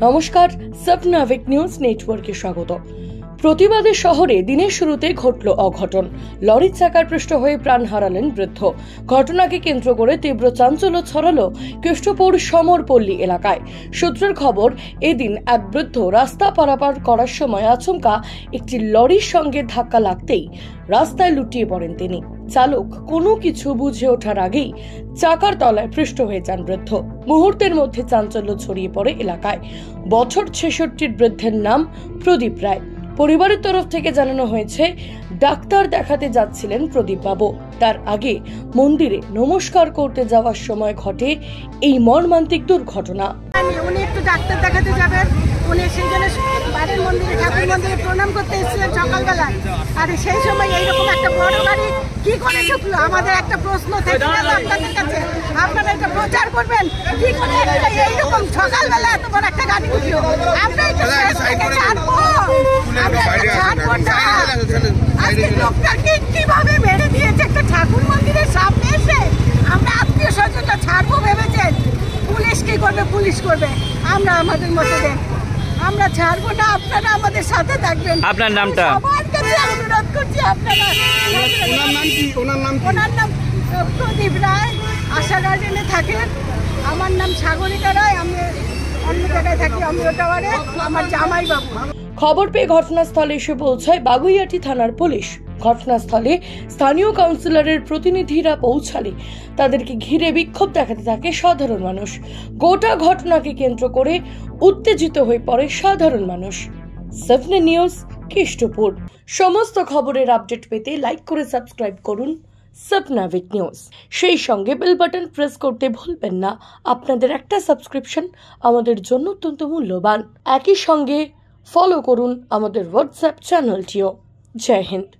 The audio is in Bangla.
নমস্কার, সপনাভিক নিউজ নেটওয়ার্কে স্বাগত। প্রতিবাদী শহরে দিনের শুরুতে ঘটল অঘটন। লরির চাকার পৃষ্ঠ হয়ে প্রাণ হারালেন বৃদ্ধ। ঘটনাকে কেন্দ্র করে তীব্র চাঞ্চল্য ছড়ালো কেষ্টপুর সমরপল্লী এলাকায়। সূত্রের খবর, এদিন এক বৃদ্ধ রাস্তা পারাপার করার সময় আচমকা একটি লরির সঙ্গে ধাক্কা লাগতেই রাস্তায় লুটিয়ে পড়েন তিনি। চালক কোনো কিছু বুঝে ওঠার আগেই চাকার তলায় পৃষ্ঠ হয়ে যান বৃদ্ধ। মুহূর্তের মধ্যে চাঞ্চল্য ছড়িয়ে পড়ে এলাকায়। বছর ৬৬ বৃদ্ধের নাম প্রদীপ রায়। পরিবারের তরফ থেকে জানানো হয়েছে, ডাক্তার দেখাতে যাচ্ছিলেন প্রদীপ বাবু। তার আগে মন্দিরে নমস্কার করতে যাওয়ার সময় ঘটে এই মর্মান্তিক দুর্ঘটনা। উনি একটু ডাক্তার দেখাতে যাবেন, উনি সেই জন্য বাড়ির মন্দিরে ঠাকুর মন্দিরে প্রণাম করতে এসেছিলেন সকালবেলায়। আর সেই সময় এইরকম একটা বড় গাড়ি কি করে ঢুকলো? আমাদের একটা প্রশ্ন থেকে গেল আপনাদের কাছে, আপনারা একটা প্রচার করবেন কি করে এইরকম সকালবেলা এত বড় একটা গাড়ি ঢুকলো। আমরা একটু ছাড়বো, আমরা ছাড়বো না। আজকে লোকটাকে কিভাবে মেরে দিয়েছে একটা ঠাকুর মন্দিরের সামনে এসে। আমরা আত্মীয় স্বজনটা ছাড়বো ভেবেছেন, পুলিশ কি করবে? পুলিশ করবে, আমরা আমাদের মতো দেন, আমরা ছাড়বো না। আপনারা আমাদের সাথে থাকবেন। আপনার নামটা? সবার কাছে অনুরোধ করছি, আপনারা। ওনার নাম প্রদীপ রায়, আশা গার্ডেনে থাকেন। আমার নাম সাগরিকা রায়, আমি অন্য জায়গায় থাকি, অমিয় টাওয়ারে। আমার জামাই বাবু। খবর পেয়ে ঘটনাস্থলে এসে পৌঁছায় বাগুইআটি থানার পুলিশ। ঘটনাস্থলে স্থানীয় কাউন্সিলরের প্রতিনিধিরা পৌঁছালে তাদেরকে ঘিরে বিক্ষোভ দেখাতে থাকে সাধারণ মানুষ। গোটা ঘটনাকে কেন্দ্র করে উত্তেজিত হয়ে পড়ে সাধারণ মানুষ। সপনা নিউজ, কেষ্টপুর। সমস্ত খবরের আপডেট পেতে লাইক করে সাবস্ক্রাইব করুন সপনাভিক নিউজ। সেই সঙ্গে বেল বাটন প্রেস করতে ভুলবেন না। আপনাদের একটা সাবস্ক্রিপশন আমাদের জন্য অত্যন্ত মূল্যবান। একই সঙ্গে ফলো করুন আমাদের হোয়াটসঅ্যাপ চ্যানেলটিও। জয় হিন্দ।